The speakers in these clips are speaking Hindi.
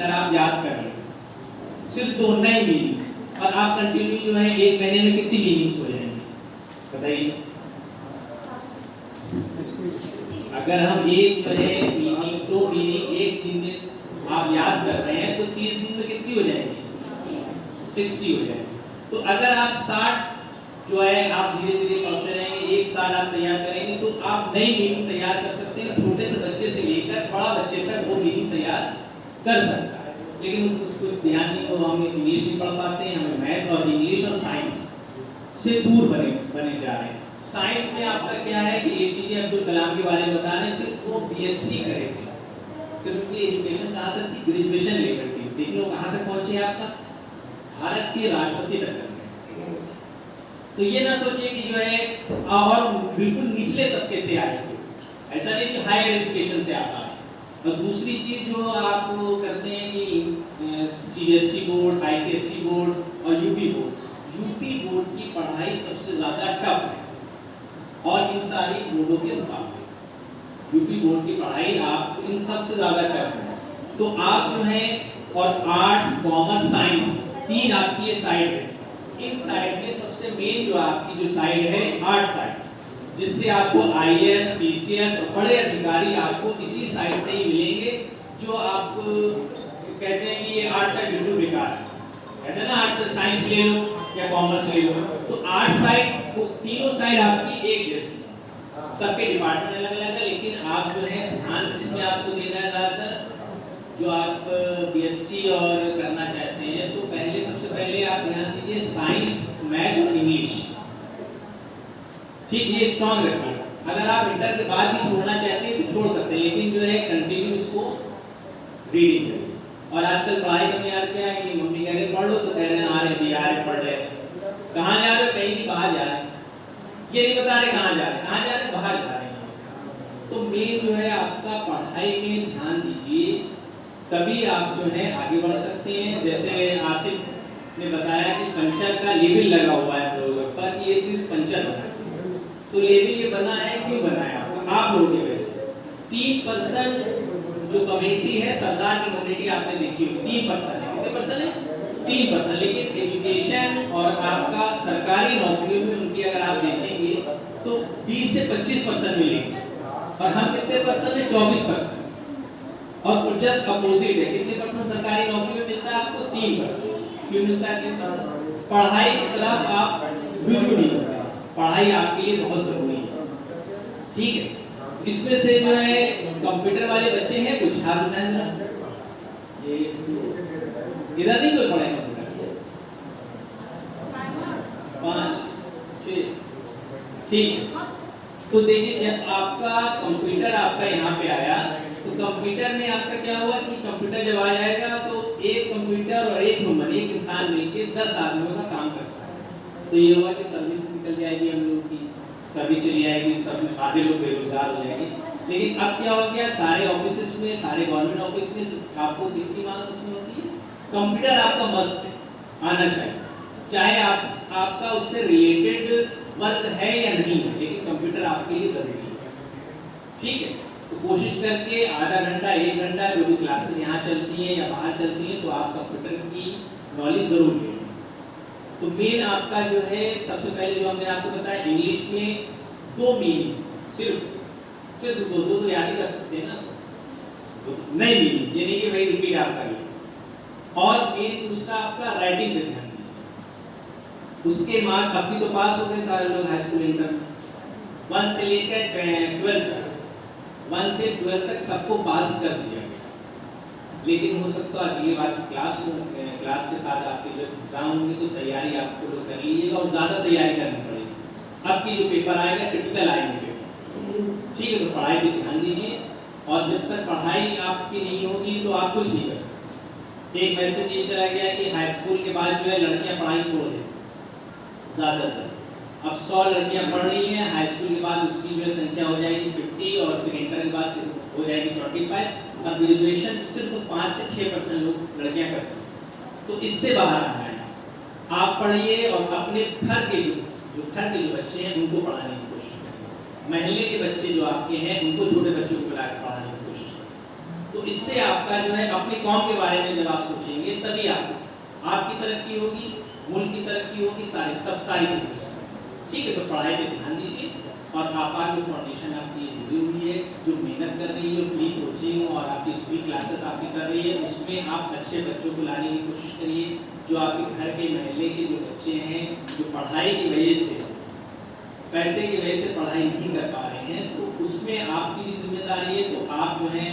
अगर आप याद कर लें सिर्फ 2 नए मीनिंग्स, और आप कंटिन्यू जो है 1 महीने में कितनी मीनिंग्स हो जाएंगे बताइए। अगर हम एक जो है मीनिंग 2 मीनिंग एक दिन में आप याद कर रहे हैं तो 30 दिन में कितनी हो जाएगी 60 हो जाएगी। तो अगर आप 60 जो है आप धीरे धीरे पढ़ते रहेंगे, 1 साल आप तैयार करेंगे तो आप नई मीनिंग तैयार कर सकते हैं। छोटे से बच्चे से लेकर बड़ा बच्चे तक वो मीनिंग तैयार कर सकता है। लेकिन कुछ ध्यान नहीं हो, हम इंग्लिश नहीं पढ़ पाते हैं, हमें मैथ और इंग्लिश और साइंस से दूर बने जा रहे हैं। साइंस में आपका क्या है कि एपीजे अब्दुल कलाम के बारे में बता रहे हैं, सिर्फ वो बीएससी करेंगे, सिर्फ उनकी एजुकेशन कहाँ तक थी, ग्रेजुएशन लेवल की, लेकिन वो कहाँ तक पहुँचे आपका भारत के राष्ट्रपति तक। तो ये ना सोचिए कि जो है और बिल्कुल निचले तबके से आए थे, ऐसा नहीं कि हायर एजुकेशन से आता है। और दूसरी चीज जो आप करते हैं कि सीबीएसई बोर्ड, आईसीएसई बोर्ड और यूपी बोर्ड की पढ़ाई सबसे ज्यादा टफ है और इन सारी बोर्डों के मुकाबले यूपी बोर्ड की पढ़ाई आप इन सबसे ज्यादा टफ है। तो आप जो है और आर्ट्स कॉमर्स साइंस 3 आपकी ये साइड है, इन साइड में सबसे मेन जो आपकी जो साइड है आर्ट साइड, जिससे आपको आईएएस पीसीएस और बड़े अधिकारी आपको इसी साइड से ही मिलेंगे। जो आप कहते हैं कि ये आर्ट साइड बिल्कुल बेकार है, कहते हैं ना आर्ट साइंस ले लो या कॉमर्स ले लो, तो आर्ट साइड वो तीनों साइड आपकी एक जैसी, सबके डिपार्टमेंट अलग अलग है, लेकिन आप जो है ध्यान इसमें आपको देना है ज़्यादातर। जो आप बीएससी और करना चाहते हैं तो पहले सबसे पहले आप ध्यान दीजिए साइंस, मैथ और इंग्लिश, ठीक, ये स्ट्रॉन्ग रखिए। अगर आप इंटर के बाद भी छोड़ना चाहते हैं तो छोड़ सकते हैं, लेकिन जो है कंटिन्यू इसको रीडिंग करिए। और आजकल पढ़ाई में यार क्या है कि मम्मी कह रहे पढ़ लो तो कह रहे हैं आ रहे बिहार पढ़ रहे, कहाँ जा रहे हो, कहीं नहीं बाहर जा रहे हैं, ये नहीं बता रहे कहाँ जा रहे हैं, कहाँ जा रहे हैं, बाहर जा रहे हैं। तो मेन जो है आपका पढ़ाई में ध्यान दीजिए, तभी आप जो है आगे बढ़ सकते हैं। जैसे आसिफ ने बताया कि पंचर का लेबल लगा हुआ है लोगों पर, ये सिर्फ पंचर बना है, तो लेबल ये बना है क्यों बना है आपका, आप लोगों की वजह से। 3% जो कम्युनिटी है, सरदार की कम्युनिटी आपने देखी होगी, 3% है, कितने परसेंट है 3%, लेकिन एजुकेशन और आपका सरकारी नौकरियों में उनकी अगर आप देखेंगे तो 20 से 25% मिलेंगे, और हम कितने परसेंट है 24%। और जस्ट अपोजिट है, कितने परसेंट सरकारी नौकरी में मिलता है आपको 3%। क्यों मिलता है 3%? पढ़ाई की तरफ आप रुझान नहीं होते, पढ़ाई आपके लिए बहुत जरूरी है, ठीक है। इसमें से जो है कंप्यूटर वाले बच्चे हैं, कुछ हाथ उठाएं जरा, ये इधर नहीं कोई पढ़ाई कंप्यूटर 5 6, ठीक है। तो देखिए जब आपका कंप्यूटर आपका यहाँ पे आया तो कंप्यूटर में आपका क्या हुआ कि कंप्यूटर जब आ जाएगा तो एक कंप्यूटर और एक ह्यूमन, एक इंसान मिलकर 10 आदमियों का काम करता है। तो ये हुआ कि सर्विस निकल जाएगी, हम लोग की सर्विस चली जाएगी, सब आधे लोग बेरोजगार हो जाएंगे। लेकिन अब क्या हो गया, सारे ऑफिस में, सारे गवर्नमेंट ऑफिस में आपको किसकी मांग उसमें होती है, कंप्यूटर आपका मस्ट है, आना चाहिए, चाहे आपका उससे रिलेटेड वर्क है या नहीं है, लेकिन कंप्यूटर आपके लिए जरूरी है, ठीक है। तो कोशिश करके आधा घंटा 1 घंटा जो भी क्लासेस यहाँ चलती हैं या बाहर चलती हैं तो आप कंप्यूटर की नॉलेज जरूर लें। तो मेन आपका जो है सबसे पहले जो हमने आपको बताया इंग्लिश में 2 मीनिंग, सिर्फ 2 तो याद ही कर सकते हैं ना, नहीं मीनिंग, ये नहीं कि भाई रिपीट आप करिए। और मेन दूसरा आपका राइटिंग पे ध्यान दीजिए, उसके मार्क अभी तो पास हो गए सारे लोग हाई स्कूल इंटर में, 1 से लेकर 12 तक, 1 से 12 तक सबको पास कर दिया गया, लेकिन हो सकता है अगली बार क्लास के साथ आपके जो एग्जाम होंगे तो तैयारी आपको लोग कर लीजिएगा और ज़्यादा तैयारी करनी पड़ेगी। अब की जो पेपर आएगा क्रिटिकल आएंगे पेपर, ठीक है, तो पढ़ाई पे ध्यान दीजिए। और जब तक पढ़ाई आपकी नहीं होगी तो आप कुछ नहीं कर सकते। एक मैसेज ये चला गया कि हाई स्कूल के बाद जो है लड़कियाँ पढ़ाई छोड़ दें ज़्यादातर, अब 100 लड़कियां पढ़ रही हैं, हाई स्कूल के बाद उसकी जो संख्या हो जाएगी 50 और फिर इंटर के बाद हो जाएगी 25, और ग्रेजुएशन सिर्फ 5 से 6% लोग लड़कियां करती हैं। तो इससे बाहर आना है, आप पढ़िए और अपने घर के जो बच्चे हैं उनको पढ़ाने की कोशिश करें, महल्ले के बच्चे जो आपके हैं उनको छोटे बच्चों को बुला कर पढ़ाने की कोशिश करें। तो इससे आपका जो है अपने कौम के बारे में जब आप सोचेंगे तभी आपकी तरक्की होगी, मुल्क की तरक्की होगी, सारी चीज़ें। ठीक है, तो पढ़ाई पे ध्यान दीजिए और आपका जो फाउंडेशन आपकी जुड़ी हुई है, जो मेहनत कर रही है, फ्री कोचिंग और आपकी फ्री क्लासेस आपकी कर रही है, उसमें आप अच्छे बच्चों को लाने की कोशिश करिए। जो आपके घर के महल्ले के जो बच्चे हैं जो पढ़ाई की वजह से, पैसे की वजह से पढ़ाई नहीं कर पा रहे हैं, तो उसमें आपकी भी जिम्मेदारी है। तो आप जो है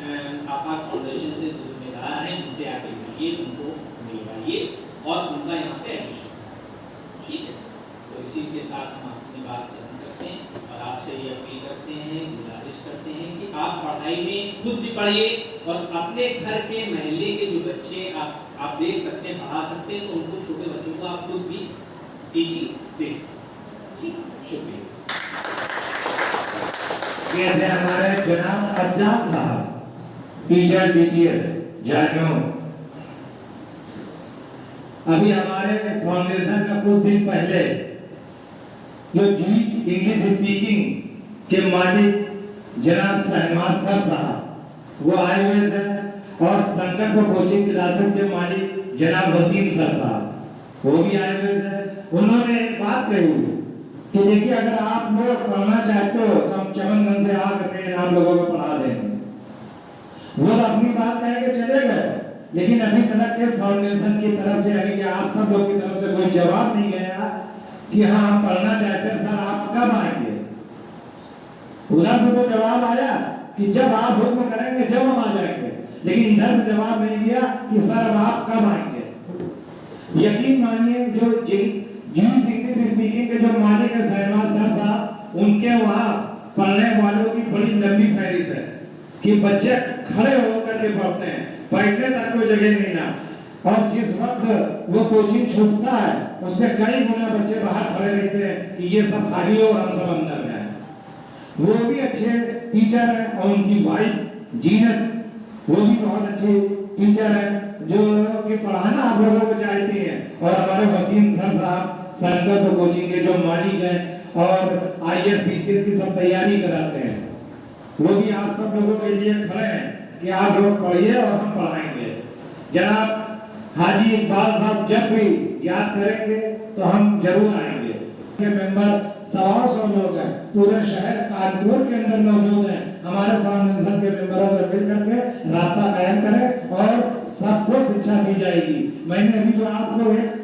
आपका फाउंडेशन से जिम्मेदार हैं, उनसे आगे मिलिए, उनको मिलवाइए और उनका यहाँ पे एडमिशन। ठीक है, तो इसी के साथ हम अपनी बात खत्म करते हैं और आपसे ये अपील करते हैं, गुजारिश करते हैं कि आप पढ़ाई में खुद भी पढ़िए और अपने घर के महल्ले के जो बच्चे आप देख सकते हैं, पढ़ा सकते हैं, तो उनको, छोटे बच्चों को आप खुद भी टीचिंग दे सकते हैं। शुक्रिया। ये थे हमारे जनाब अज्जाद साहब, टीचर BTS जानो। अभी हमारे फाउंडेशन का कुछ दिन पहले जो जीस इंग्लिश स्पीकिंग के मालिक जनाब शहनाज सर साहब वो आए हुए थे और संकल्प कोचिंग क्लासेस के मालिक जनाब वसीम सर साहब वो भी आए हुए थे। उन्होंने एक बात कही कि देखिए, अगर आप लोग पढ़ना चाहते हो तो हम चमनगंज से आकर आप लोगों को पढ़ा देंगे। वो अपनी बात कह के चले गए, लेकिन अभी तक के फाउंडेशन की तरफ से, यानी कि आप सब लोग की तरफ से कोई जवाब नहीं गया कि हाँ हम पढ़ना चाहते हैं सर, आप कब आएंगे। उधर से तो जवाब आया कि जब आप हुक्म करेंगे जब हम आ जाएंगे, लेकिन इधर से जवाब नहीं दिया कि सर अब आप कब आएंगे। यकीन मानिए, जो जीस इंग्लिश स्पीकिंग के जो मालिक है शहनाज सर साहब, उनके वहाँ पढ़ने वालों की बड़ी लंबी फहरिस्त है कि बच्चे खड़े होकर के पढ़ते हैं, बैठने तक कोई जगह नहीं ना। और जिस वक्त वो कोचिंग छूटता है उसमें कई गुना बच्चे बाहर खड़े रहते हैं कि ये सब खाली हो और हम सब अंदर में। वो भी अच्छे टीचर हैं और उनकी वाइफ जीनत वो भी बहुत अच्छी टीचर है जो कि पढ़ाना आप लोगों को चाहती हैं। और हमारे वसीम सर साहब संकल्प कोचिंग के जो मालिक हैं और IAS BCS की सब तैयारी कराते हैं, वो भी आप सब लोगों के लिए खड़े हैं कि आप लोग पढ़िए और हम पढ़ाएंगे। जनाब हाजी इकबाल साहब जब भी याद करेंगे तो हम जरूर आएंगे। के मेंबर 100 लोग हैं, पूरे शहर कानपुर के अंदर मौजूद हैं। हमारे फाउंडेशन के मेंबरों से मिल करके रास्ता कायम करें और सबको शिक्षा दी जाएगी। मैंने अभी जो आपको एक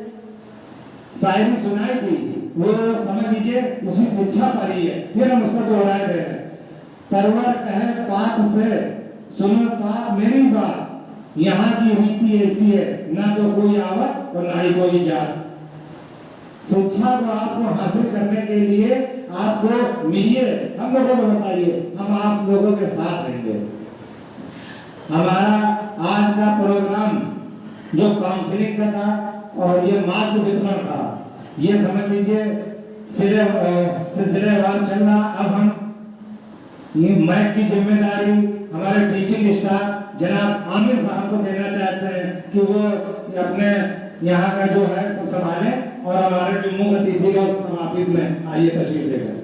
शायरी सुनाई थी वो समझ लीजिए, उसी शिक्षा पर ही है, फिर हम उसको दोहराए दे रहे हैं। परवर कहे बात से सुनो पा मेरी बात, यहाँ की रीति ऐसी है, ना तो कोई आवत और ना ही कोई जात। शिक्षा को आपको हासिल करने के लिए आपको मिलिए, हम लोगों को बताइए, हम आप लोगों के साथ रहेंगे। हमारा आज का प्रोग्राम जो काउंसलिंग का था और ये मार्क वितरण था, ये समझ लीजिए सिलसिलेवार चल रहा। अब हम ये मैक की जिम्मेदारी हमारे टीचिंग स्टाफ जनाब आमिर साहब को देना चाहते हैं कि वो अपने यहाँ का जो है सब संभालें और हमारे जो मुख्य अतिथि लोग ऑफिस में आइए तशरीफ लेकर।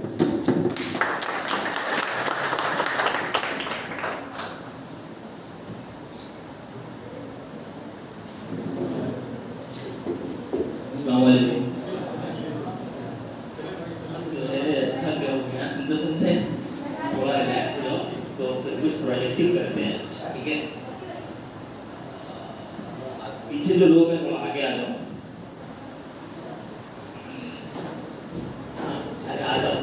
सुनते थोड़ा रिलैक्स हो तो फिर कुछ प्रोजेक्टिव करते हैं। ठीक है, पीछे जो लोग हैं थोड़ा आगे आ जाओ, अरे आ जाओ।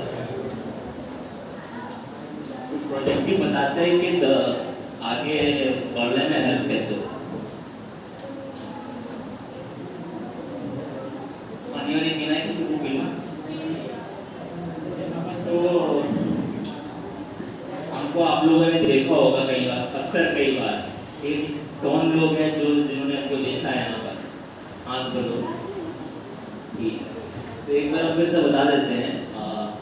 प्रोजेक्टिव बताते हैं कि आगे पढ़ने में हेल्प कैसे हो। पानी वानी पीना है किसी को, पीना तो हमको आप लोगों ने देखा होगा कई बार, अक्सर कई बार। एक कौन लोग हैं जो जिन्होंने हमको देखा है यहाँ पर, हाथ बोलो। ठीक, तो एक बार हम फिर से बता देते हैं।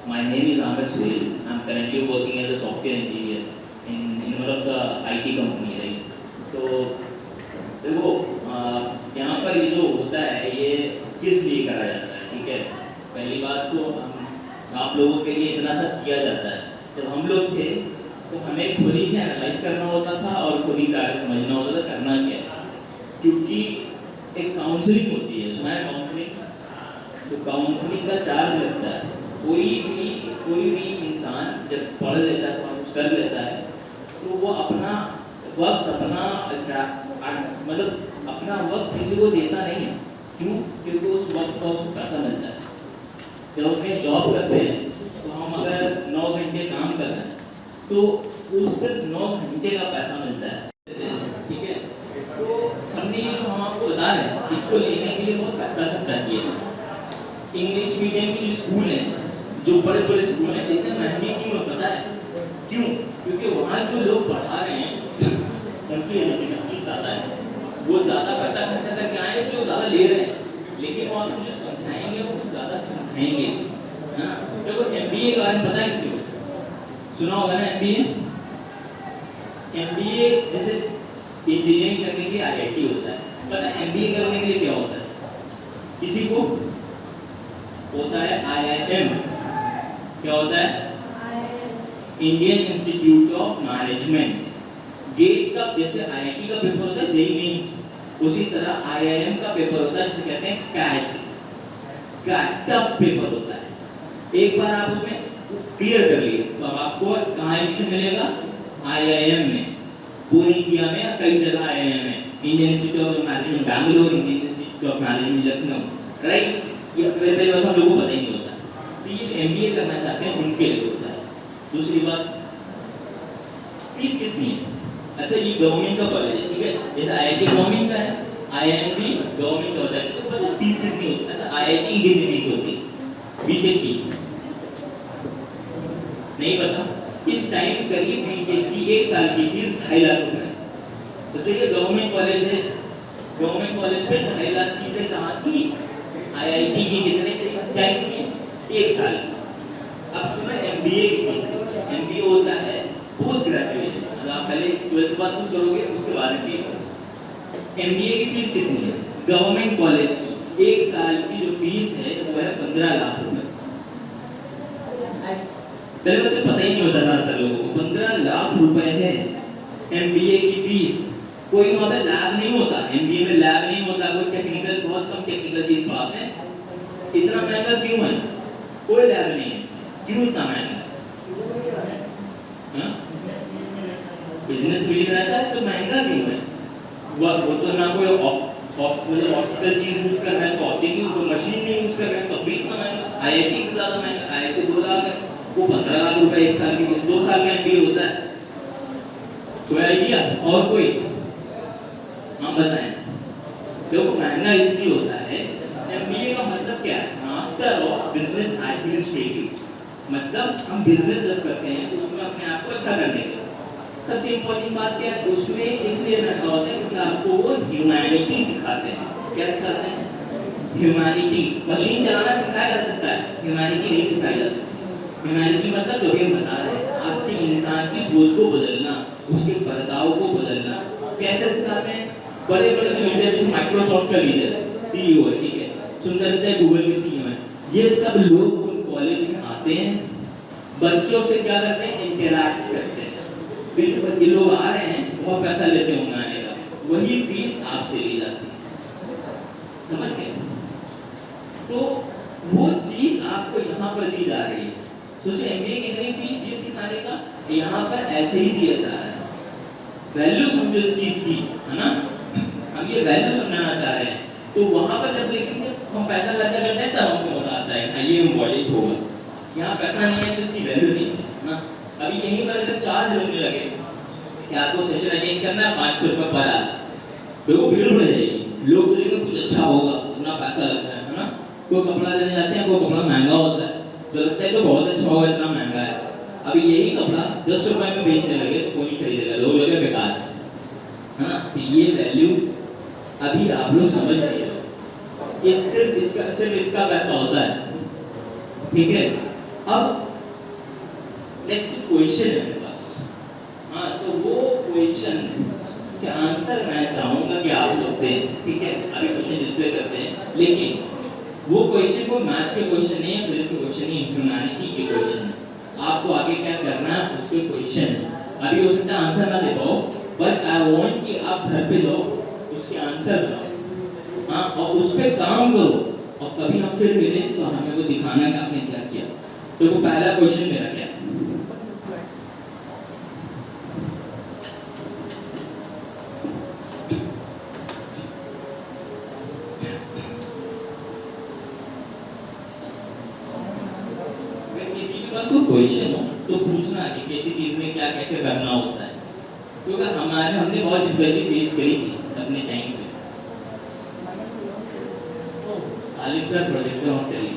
My name is Aamir Suhail, I am currently working as a software engineer in one of the IT company, right. तो देखो यहाँ पर ये जो होता है ये किस लिए करा जाता है। ठीक है, पहली बात तो आप लोगों के लिए इतना सब किया जाता है। जब हम लोग थे तो हमें खुद ही से एनालाइज करना होता था और खुद ही से आगे समझना होता था करना क्या है। क्योंकि एक काउंसलिंग होती है, सुना है काउंसलिंग? तो काउंसलिंग का चार्ज लगता है। कोई भी इंसान जब पढ़ लेता है, कुछ कर लेता है, तो वो अपना वक्त अपना वक्त किसी को देता नहीं है। क्यों? क्योंकि उस वक्त का उसको पैसा मिलता है। जब हम जॉब करते हैं तो हम अगर 9 घंटे काम कर रहे हैं तो उस सिर्फ 9 घंटे का पैसा मिलता है, ठीक है। तो हमने ये जो हम आपको बता रहे हैं, इसको लेने के लिए बहुत पैसा खर्चा किया। इंग्लिश मीडियम के जो स्कूल हैं, जो बड़े बड़े स्कूल हैं, इतने महंगे क्यों पता है? क्यों? क्योंकि वहाँ जो लोग पढ़ा रहे हैं उनकी एलिजिबिलिटी फीस ज़्यादा है, वो ज़्यादा पैसा खर्चा करके आए, इसलिए वो ज़्यादा ले रहे हैं। लेकिन वो आपको जो समझाएंगे वो कुछ ज़्यादा समझाएंगे। हाँ, देखो MBA के बारे में पता है किसी को? सुना होगा ना MBA? MBA जैसे इंजीनियरिंग करने के लिए IIT होता है, पता है MBA करने के लिए क्या होता है? किसी को होता है IIM। क्या होता है? Indian Institute of Management. GATE का जैसे IIT का पेपर होता है JEE मेंस, उसी तरह IIM का पेपर होता है जिसे कहते हैं कैट। टफ पेपर होता है। एक बार आप उसमें क्लियर कर लिए तो अब आपको कहाँ एडमिशन मिलेगा? IIM में। पूरे इंडिया में कई जगह IIM है। Indian Institute of management Bangalore, Indian Institute of management Lucknow, right? ये पहले बात हम लोगों को पता ही नहीं होता। तो ये MBA करना चाहते हैं उनके लिए होता है। दूसरी बात, फीस कितनी है? अच्छा, ये गवर्नमेंट का कॉलेज है, ठीक है। जैसे IIT गवर्नमेंट का है, IIM भी गवर्नमेंट का होता है। इसको पता है फीस कितनी होती है? अच्छा, IIT की कितनी फीस होती है? बीटेक की नहीं पता? इस टाइम करीब बीटेक की 1 साल की फीस 2.5 लाख रुपए है। तो चलिए गवर्नमेंट कॉलेज है, गवर्नमेंट कॉलेज में 2.5 लाख फीस है। कहाँ की? IIT की कितने टाइम की? 1 साल। अब सुनो MBA की फीस। MBA होता है पोस्ट ग्रेजुएशन, अगर आप पहले 12th के बाद कुछ करोगे उसके बाद MBA की फीस कितनी है? गवर्नमेंट कॉलेज की 1 साल की जो फीस है वो है 15 लाख रुपए। पहले तो पता ही नहीं होता ज्यादातर लोगों को 15 लाख रुपए है MBA की फीस। कोई वहाँ पे लैब नहीं होता, MBA में लैब नहीं होता, कोई टेक्निकल, बहुत कम टेक्निकल चीज पढ़ाते हैं। इतना महंगा क्यों है? कोई लैब नहीं है, क्यों इतना महंगा? बिजनेस फील्ड रहता है तो महंगा क्यों है? वो तो ना कोई ऑप्टिकल चीज यूज कर रहा है, तो ऑप्टिकल कोई मशीन नहीं यूज कर रहा है, तब भी इतना महंगा। IIT से ज्यादा महंगा। IIT 2 लाख है, वो 15 लाख रुपए 1 साल की फीस। 2 साल का MBA होता है। कोई आइडिया? और कोई? हाँ बताएं। देखो महंगा इसलिए होता है, MBA का मतलब क्या है? Master of business administrative. मतलब हम बिजनेस जब करते हैं उसमें अपने आप को अच्छा करने के। सबसे इम्पोर्टेंट बात क्या है उसमें? इसलिए महंगा होता है क्योंकि आपको वो ह्यूमैनिटी सिखाते हैं। क्या सिखाते हैं? ह्यूमैनिटी। मशीन चलाना सिखाया जा सकता है, ह्यूमैनिटी नहीं सिखाई जा सकती। ह्यूमैनिटी मतलब जो भी हम बता रहे हैं, आपके इंसान की सोच को बदलना, उसके बर्ताव को बदलना। कैसे सिखाते हैं? बड़े बड़े जो लीडर, जैसे माइक्रोसॉफ्ट का लीडर CEO है, ठीक है, सुंदर पिचाई गूगल के CEO है, ये सब लोग कॉलेज में आते हैं, बच्चों से क्या करते हैं? इंटरैक्ट करते हैं। फिर ये लोग आ रहे हैं, बहुत पैसा लेते हैं आने का, वही फीस आपसे ली जाती है। समझ गए? तो वो चीज आपको यहाँ पर दी जा रही है। सोचिए MBA की इतनी फीस ये सिखाने का, यहाँ पर ऐसे ही दिया जा रहा है। वैल्यू समझो इस चीज की, है ना? हम ये वैल्यू समझाना चाह रहे हैं। तो वहां पर जब देखेंगे हम पैसा खर्चा करते हैं तब हमको मजा आता है, ये इम्पोर्टेंट होगा। यहाँ पैसा नहीं है तो इसकी वैल्यू नहीं है ना। अभी यहीं पर अगर चार्ज लगने लगे कि आपको सेशन अटेंड करना है 500 रुपये पर आवर, तो वो भीड़ बढ़ जाएगी। लोग सोचेंगे कुछ अच्छा होगा, इतना पैसा लगता है ना। कोई कपड़ा लेने जाते हैं, कोई कपड़ा महंगा होता है तो लगता है तो बहुत अच्छा होगा, इतना महंगा है। अभी यही कपड़ा 10 रुपए में बेचने लगे तो कोई नहीं खरीदेगा, लोग लगे बेकार है ना। तो ये वैल्यू अभी आप लोग समझ रहे हो, ये सिर्फ इसका पैसा होता है, ठीक है। अब नेक्स्ट कुछ क्वेश्चन है मेरे पास। हाँ, तो वो क्वेश्चन के आंसर मैं चाहूंगा कि आप लोग दें, ठीक है। अभी क्वेश्चन डिस्प्ले करते हैं, लेकिन वो क्वेश्चन को मैथ के क्वेश्चन नहीं है, फिजिक्स के क्वेश्चन नहीं है, ह्यूमैनिटी के क्वेश्चन है। आपको आगे क्या करना है उसके क्वेश्चन अभी हो सकता है आंसर ना दे पाओ, बट आई वांट कि आप घर पे जाओ, उसके आंसर बनाओ, हाँ, और उस पे काम करो, और कभी हम फिर मिले तो हमें वो दिखाना है कि आपने क्या किया। तो वो पहला क्वेश्चन मेरा क्या है? तो क्वेश्चन हो तो पूछना कि किसी चीज में क्या कैसे करना होता है, क्योंकि हमने बहुत डिफिकल्टी फेस करी थी अपने टाइम पे। आलिम सर प्रोजेक्ट में हम करी,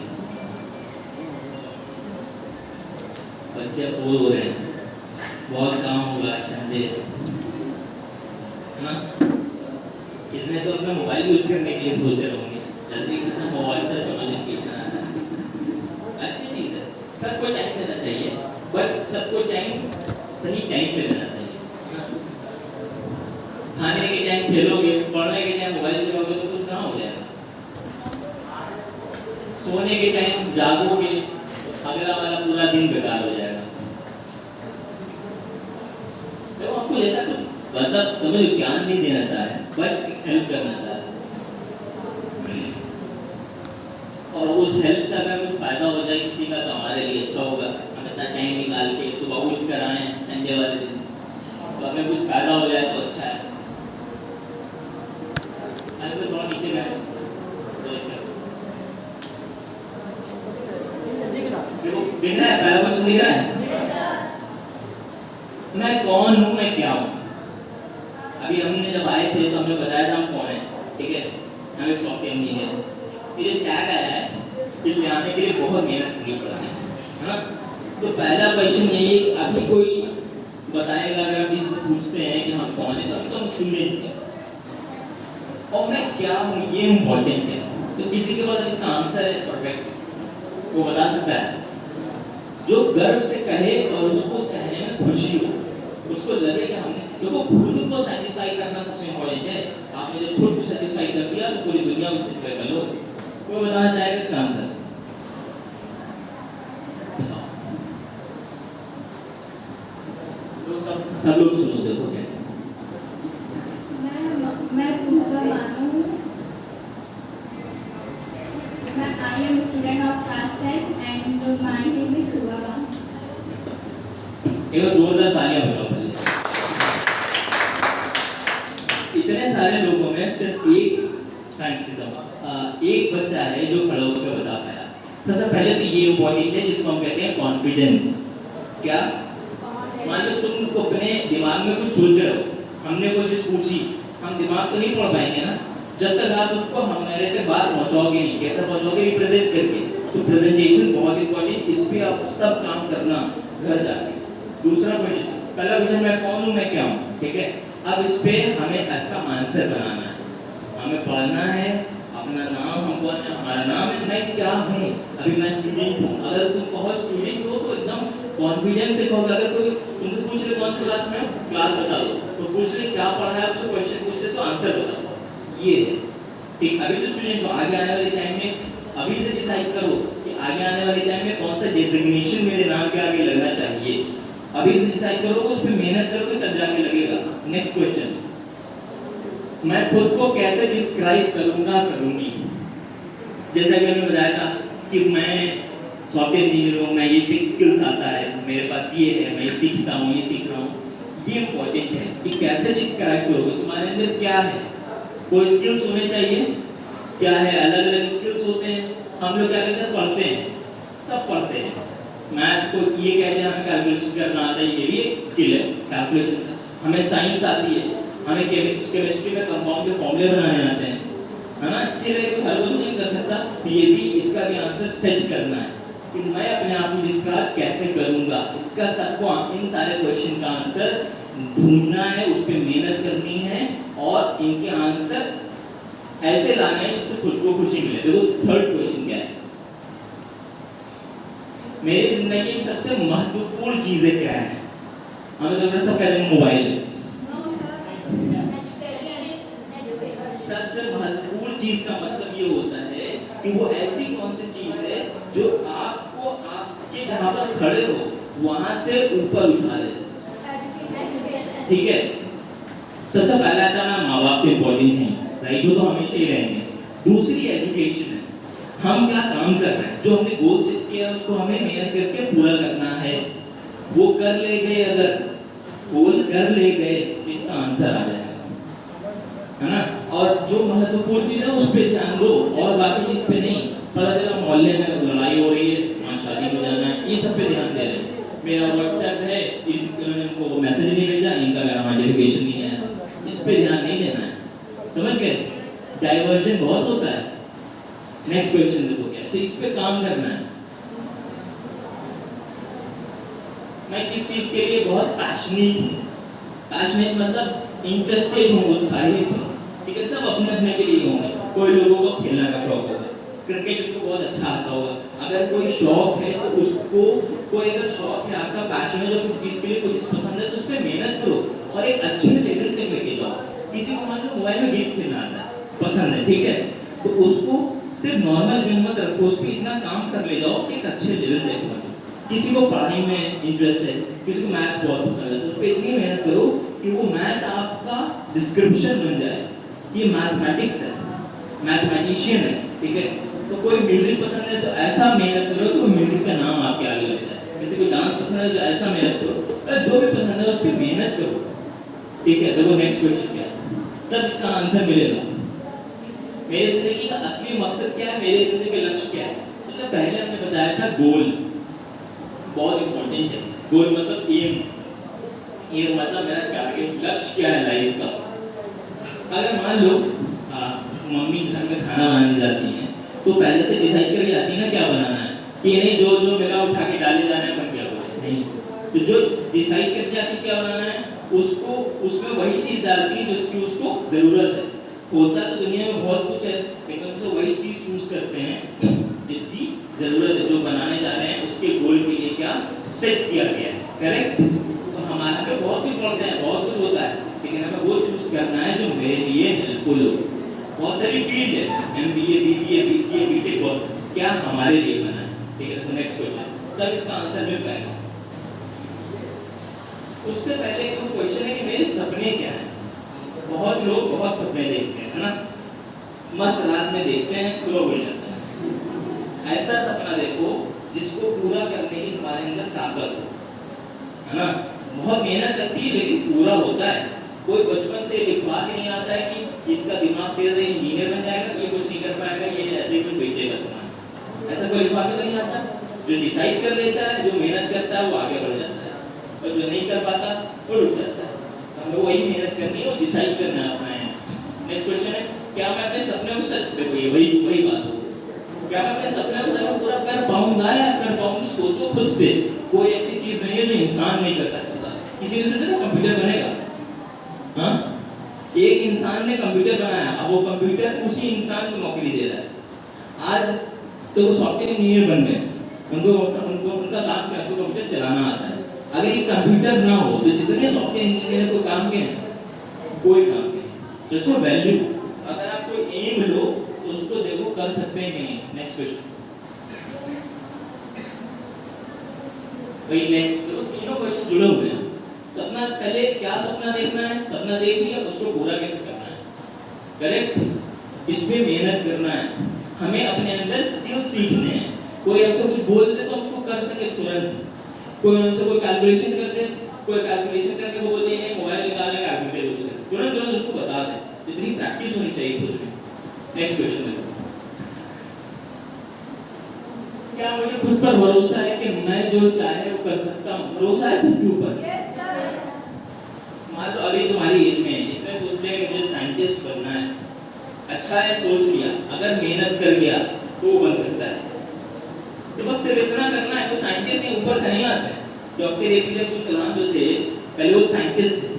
बच्चे बोर हो रहे हैं, बहुत काम होगा संडे, है ना? इतने तो अपना मोबाइल यूज करने के लिए सोच रहे होंगे, जल्दी कितना मोबाइल से नोटिफिकेशन आ रहा है। अच्छी चीज है, सबको टाइम देना चाहिए, बट सबको टाइम सही टाइम पे देना चाहिए। खाने के टाइम खेलोगे, पढ़ने के टाइम मोबाइल चलाओगे तो कुछ कहाँ हो जाएगा। सोने के टाइम जागोगे तो अगला वाला पूरा दिन बेकार हो जाएगा। तो आपको जैसा कुछ मतलब तुम्हें ज्ञान नहीं देना चाह रहे, बट हेल्प करना चाह रहे, और उस हेल्प से अगर कुछ फायदा हो जाए किसी का तो हमारे लिए अच्छा होगा। हम इतना टाइम निकाल के सुबह उठ कर आए संडे वाले दिन, तो अगर कुछ फायदा हो जाए तो अच्छा है। अरे तो थोड़ा नीचे गए, देखो दिख रहा है, पहला क्वेश्चन दिख रहा है, मैं कौन हूँ, मैं क्या हूँ। अभी हमने जब आए थे तो हमने बताया था हम कौन है, ठीक है, हम एक सॉफ्टवेयर इंजीनियर। ये टैग आया है कि ले आने के लिए बहुत मेहनत करनी पड़ती है ना। तो पहला क्वेश्चन यही, अभी कोई बताएगा, अगर अभी पूछते हैं कि हम कौन है तो अभी तो हम स्टूडेंट हैं, और मैं क्या हूँ ये इम्पोर्टेंट है। तो किसी के पास इसका आंसर है परफेक्ट, वो बता सकता है, जो गर्व से कहे और उसको कहने में खुशी हो, उसको लगे कि हमने, देखो खुद को सेटिस्फाई करना सबसे इम्पोर्टेंट है। आपने जब खुद को सेटिस्फाई कर दिया तो पूरी दुनिया को सेटिस्फाई कर लो। कोई बताना चाहेगा इसका आंसर? तो सब लोग सुनो, देखो क्या मैं पूजा मानू, मैं I am student of class 10 and my name is सुबह। एक जोरदार तालियां बजाओ पहले। इतने सारे लोगों में सिर्फ एक बच्चा है जो खड़ा होकर बता पाया। सबसे पहले तो ये इम्पोर्टेंट है जिसको हम कहते हैं कॉन्फिडेंस। क्या मान लो तुम अपने दिमाग में कुछ सोच रहे हो, हमने कोई चीज पूछी, हम दिमाग तो नहीं पढ़ पाएंगे ना जब तक आप उसको हमारे तक बात पहुंचाओगे नहीं। कैसे पहुंचाओगे? रिप्रेजेंट करके। तो प्रेजेंटेशन बहुत इंपॉर्टेंट, इस पे आप सब काम करना घर जाके। दूसरा क्वेश्चन, पहला क्वेश्चन मैं कौन हूँ, मैं क्या हूँ, ठीक है। अब इस पे हमें ऐसा आंसर बनाना है, हमें पढ़ना है अपना नाम, हम कौन है, हमारा नाम है, मैं क्या हूँ। अभी मैं स्टूडेंट हूँ, अगर तुम कहो स्टूडेंट हो तो एकदम कॉन्फिडेंस से कहोगे। अगर कोई तुमसे पूछ ले कौन सी क्लास में हो, क्लास बता दो, तो पूछ ले क्या पढ़ा है, उससे क्वेश्चन पूछ ले तो आंसर बता दो। ये है ठीक। अभी तो स्टूडेंट हो, आगे आने वाले टाइम में अभी से डिसाइड करो कि आगे आने वाले टाइम में कौन सा डेजिग्नेशन मेरे नाम के आगे लगना चाहिए। अभी से डिसाइड करोगे, उस पर मेहनत करोगे तब जाके लगेगा। नेक्स्ट क्वेश्चन, मैं खुद को कैसे डिस्क्राइब करूंगा, करूंगी। जैसा कि मैंने बताया था कि मैं सॉफ्टवेयर इंजीनियर हूँ, मैं ये टेक स्किल्स आता है, मेरे पास ये है, मैं ये सीखता हूँ, ये सीख रहा हूँ। ये इम्पोर्टेंट है कि कैसे डिस्क्राइब करोगे, तुम्हारे अंदर क्या है। कोई स्किल्स होने चाहिए, क्या है, अलग अलग स्किल्स होते हैं। हम लोग क्या करते हैं, पढ़ते हैं, सब पढ़ते हैं। मैथ को ये कहते हैं हमें कैलकुलेशन करना आता है, ये भी एक स्किल है कैलकुलेशन का। हमें साइंस आती है, हमें केमिस्ट्री में कंपाउंड के फॉर्मूले बनाने आते हैं, है ना। स्किल है तो हर कोई नहीं कर सकता, तो ये भी इसका भी आंसर सेट करना है कि मैं अपने आप को डिस्क्राइब कैसे करूंगा। इसका सबको इन सारे क्वेश्चन का आंसर ढूंढना है, उस पर मेहनत करनी है और इनके आंसर ऐसे लाना है जिससे खुद को खुशी मिले। देखो थर्ड क्वेश्चन क्या है, मेरी जिंदगी की सबसे महत्वपूर्ण चीजें क्या है। हमें तो सब कहते हैं मोबाइल। सबसे महत्वपूर्ण चीज का मतलब ये होता है कि वो ऐसी कौन सी चीज है जो आपको आपके जहां पर खड़े हो वहां से ऊपर उठा ले। ठीक है। सबसे पहला आता है माँ बाप तो इम्पोर्टेंट है, राइट, वो तो हमेशा ही रहेंगे। दूसरी एजुकेशन है, हम क्या काम कर रहे हैं, जो हमने गोल सेट किया है उसको हमें मेहनत करके पूरा करना है। वो कर ले गए, अगर गोल कर ले गए तो इसका आंसर आ जाएगा, है ना। और जो महत्वपूर्ण चीज है उस पर ध्यान दो, और बाकी चीज पे नहीं। पता चला मोहल्ले में लड़ाई हो रही है, वहाँ शादी में जाना है, ये सब पे ध्यान दे रहे हैं। मेरा व्हाट्सएप है, इन्होंने उनको मैसेज नहीं भेजा, इनका मेरा नोटिफिकेशन नहीं आया, इस पे ध्यान नहीं देना है, समझ गए। डाइवर्जन बहुत होता है। नेक्स्ट क्वेश्चन देखो क्या, तो इस पे काम करना है। मैं किस चीज के लिए बहुत पैशनेट हूँ, पैशनेट मतलब इंटरेस्टेड हूँ, उत्साहित हूँ, ठीक है। सब अपने अपने के लिए होंगे। कोई लोगों को खेलने का शौक होगा, क्रिकेट उसको बहुत अच्छा आता होगा। अगर कोई शौक है तो उसको, कोई अगर शौक है आपका, पैशन है, जो किसी चीज के लिए कोई चीज पसंद है तो उस पर मेहनत करो और एक अच्छे लेवल तक लेके जाओ। किसी को मान लो मोबाइल में गेम खेलना आता है, पसंद है, ठीक है, तो उसको सिर्फ नॉर्मल गेम मत रखो, उस पर इतना काम कर ले जाओ कि एक अच्छे लेवल तक पहुंचो। किसी को पढ़ाई में इंटरेस्ट है, किसी को मैथ्स बहुत पसंद है, तो उस पर इतनी मेहनत करो कि वो मैथ आपका डिस्क्रिप्शन बन जाए, ये मैथमेटिक्स है, मैथमेटिशियन है, ठीक है। तो कोई म्यूजिक पसंद है तो ऐसा मेहनत करो कि म्यूजिक का नाम आपके आगे लग जाए। किसी को डांस पसंद है तो ऐसा मेहनत करो, जो भी पसंद है उस पर मेहनत करो, ठीक है। देखो नेक्स्ट क्वेश्चन क्या है, तब इसका आंसर मिलेगा। मेरी जिंदगी का असली मकसद क्या है, मेरे जिंदगी का लक्ष्य क्या है। तो पहले हमने बताया था गोल, बहुत इंपॉर्टेंट है। गोल मतलब एम, एम मतलब मेरा टारगेट, लक्ष्य क्या है लाइफ का। अगर मान लो मम्मी घर में खाना बनाने जाती हैं तो पहले से डिसाइड करके जाती है ना क्या बनाना है, कि नहीं जो जो मेरा उठा के डाले जाना है सब क्या कुछ नहीं, तो जो डिसाइड करके जाती है क्या बनाना है उसको, उसमें वही चीज डालती है जिसकी उसको जरूरत है। होता तो दुनिया में बहुत कुछ है, लेकिन उससे वही चीज चूज करते हैं जिसकी जरूरत है, जो बनाने जा रहे हैं उसके गोल के लिए क्या सेट किया गया है, करेक्ट। तो हमारे पे बहुत कुछ पढ़ते हैं, बहुत कुछ होता है, लेकिन हमें वो चूज करना है जो मेरे लिए हेल्पफुल हो। बहुत सारी फील्ड है, एमबीए, बीबीए, बीसीए, बीटेक, क्या हमारे लिए बना है, ठीक है। तो नेक्स्ट क्वेश्चन, तब इसका आंसर मिल पाएगा। उससे पहले एक क्वेश्चन है कि मेरे सपने क्या हैं। बहुत लोग बहुत सपने देखते हैं, है ना, मस्त रात में देखते हैं, सुबह हो जाता है। ऐसा सपना देखो जिसको पूरा करने की तुम्हारे अंदर ताकत हो, है ना। बहुत मेहनत लगती है लेकिन पूरा होता है। कोई बचपन से लिखवा के नहीं आता है कि इसका दिमाग तेज है, इंजीनियर बन जाएगा, ये कुछ नहीं कर पाएगा, ये ऐसे ही कुछ बेचेगा सामान, ऐसा कोई लिखवा के तो नहीं आता। जो डिसाइड कर लेता है, जो मेहनत करता है वो आगे बढ़ जाता है, और जो नहीं कर पाता वो रुक जाता है। हमें वही मेहनत करनी है और डिसाइड करना है अपना है। नेक्स्ट क्वेश्चन है, क्या मैं अपने सपने को सच, देखो ये वही बात हो, क्या मैं अपने सपने को सच पूरा कर पाऊंगा या कर पाऊंगी। सोचो खुद से, कोई ऐसी चीज नहीं है जो इंसान नहीं कर सकता। किसी ने सोचा था कंप्यूटर बनेगा, हाँ, एक इंसान ने कंप्यूटर बनाया, अब वो कंप्यूटर उसी इंसान को नौकरी दे रहा है। आज तो वो सॉफ्टवेयर इंजीनियर बन गए, उनको उनका काम क्या है, उनको कंप्यूटर चलाना आता है। अगर ये कंप्यूटर ना हो तो जितने सॉफ्टवेयर इंजीनियर को काम के हैं, कोई काम नहीं। तो वैल्यू, अगर आप कोई एम लो तो उसको देखो कर सकते हैं कि नहीं। नेक्स्ट क्वेश्चन, वही नेक्स्ट, तो तीनों क्वेश्चन जुड़े हुए हैं। सपना, पहले क्या सपना देखना है, सपना देख लिया, उसको पूरा कैसे करना है, करेक्ट। इस पे मेहनत करना है, हमें अपने अंदर स्किल सीखने हैं। कोई हमसे कुछ बोल दे तो उसको कर सके तुरंत, कोई हमसे कोई कैलकुलेशन कर दे, कोई कैलकुलेशन करके वो बोलते हैं मोबाइल निकालने कैलकुलेटर यूज करें, तुरंत उसको बता दे। जितनी प्रैक्टिस होनी चाहिए खुद में। नेक्स्ट क्वेश्चन देखो, क्या मुझे खुद पर भरोसा है कि मैं जो चाहे वो कर सकता हूँ। भरोसा है सबके ऊपर। मान लो अभी तुम्हारी एज में है, इसने सोच लिया कि मुझे साइंटिस्ट बनना है, अच्छा है, सोच लिया, अगर मेहनत कर गया तो वो बन सकता है। तो बस सिर्फ इतना करना है। तो साइंटिस्ट के ऊपर से नहीं आता है। डॉक्टर एपीजे अब्दुल कलाम जो थे, पहले वो साइंटिस्ट थे,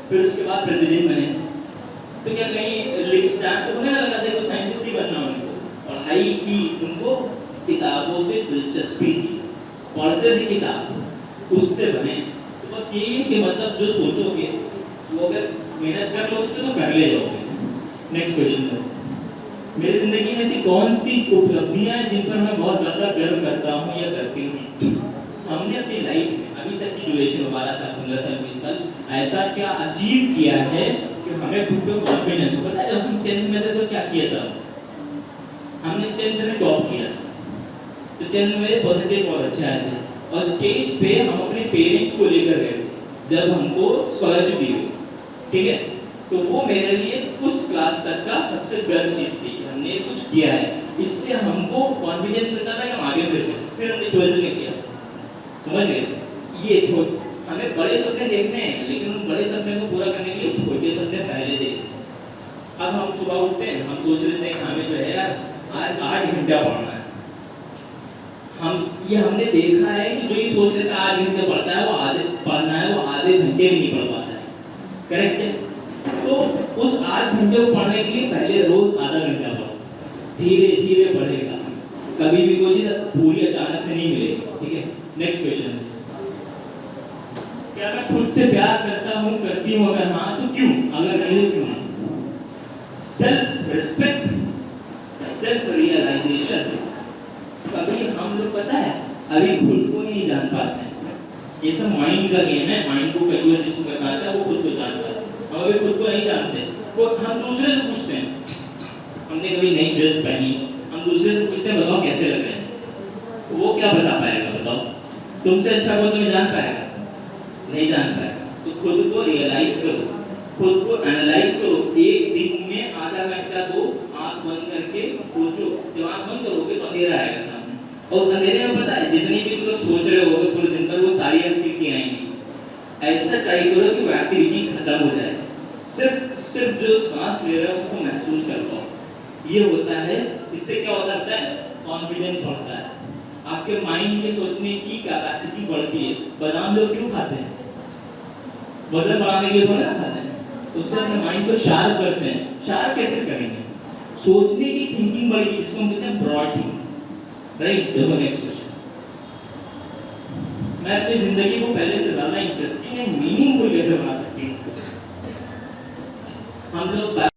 फिर उसके बाद प्रेसिडेंट बने। तो क्या कहीं लिख स्टैम्प तो होने लगा था, तो साइंटिस्ट ही बनना उनको, पढ़ाई की, उनको किताबों से दिलचस्पी थी, पढ़ते थे किताब, उससे बने। तो बस यही है कि मतलब जो सोचोगे वो अगर मेहनत कर लो उस पर तो कर ले जाओगे। नेक्स्ट क्वेश्चन है, मेरी जिंदगी में ऐसी कौन सी उपलब्धियां हैं जिन पर मैं बहुत ज्यादा गर्व करता हूँ या करती हूँ। हमने अपनी लाइफ में अभी तक की ड्यूरेशन 12 साल 15 साल 20 साल ऐसा क्या अचीव किया है कि हमें खुद पे कॉन्फिडेंस हो। पता है जब हम 10th में थे तो क्या किया था, हमने 10th में टॉप किया तो 10th में परसेंटेज बहुत अच्छा आए थे और स्टेज पे हम अपने पेरेंट्स को लेकर गए जब हमको स्कॉलरशिप दी गई, ठीक है। तो वो मेरे लिए उस क्लास तक का सबसे गर्व चीज़ थी कि हमने कुछ किया है, इससे हमको कॉन्फिडेंस मिलता था कि हम आगे फिर हमने 12th में किया, समझ गए। ये हमें बड़े सपने देखने हैं लेकिन उन बड़े सपने को पूरा करने के लिए छोटे सपने पहले देखते। अब हम सुबह उठते हैं, हम सोच लेते हैं कि हमें जो है यार आज 8 घंटा पढ़ना है। हमने देखा है कि जो ये सोच लेता है 8 घंटे पढ़ता है वो आधे घंटे भी नहीं पढ़ पाता है, करेक्ट है। तो उस 8 घंटे को पढ़ने के लिए पहले रोज आधा घंटा पढ़ो, धीरे धीरे पढ़ेगा, कभी भी कोई चीज पूरी अचानक से नहीं मिलेगी, ठीक है। नेक्स्ट क्वेश्चन, क्या मैं खुद से प्यार करता हूँ करती हूँ, अगर हाँ तो क्यों, अगर नहीं तो क्यों। सेल्फ रिस्पेक्ट, सेल्फ रियलाइजेशन, कभी हम लोग पता है अभी खुद को ही नहीं जान पाते हैं। ये सब माइंड का गेम है, माइंड को कल्चर जिसको करना आता है वो खुद को जानता है। हम अभी खुद को नहीं जानते, तो हम दूसरे से पूछते हैं, हमने कभी नई ड्रेस पहनी, हम दूसरे से पूछते हैं बताओ कैसे लग रहे हैं, तो वो क्या बता पाएगा, बताओ तुमसे अच्छा वो तुम्हें जान पाएगा, नहीं जान पाएगा। तो खुद को रियलाइज करो, खुद को एनालाइज करो, एक दिन में आधा घंटा दो, आंख बंद करके सोचो। जब आंख बंद करोगे तो अंधेरा आएगा सामने, और उस अंधेरे में पता है जितनी भी तुम लोग सोच रहे होगे पूरे दिन भर वो सारी एक्टिविटी आएंगी। ऐसा ट्राई करो कि वो एक्टिविटी खत्म हो जाए, सिर्फ जो सांस ले रहा है उसको महसूस कर पाओ। ये होता है, इससे क्या होता है, कॉन्फिडेंस बढ़ता है, आपके माइंड में सोचने की कैपेसिटी बढ़ती है। बादाम लोग क्यों खाते हैं, वजन बढ़ाने के लिए थोड़ा ना खाते हैं, उससे अपने माइंड को शार्प करते हैं। शार्प कैसे करेंगे, सोचने की थिंकिंग बढ़ेगी, जिसको हम कहते हैं ब्रॉड थिंकिंग, राइट। देखो नेक्स्ट क्वेश्चन, मैं अपनी जिंदगी को पहले से ज्यादा इंटरेस्टिंग एंड मीनिंगफुल कैसे बना सकती हूँ। हम लोग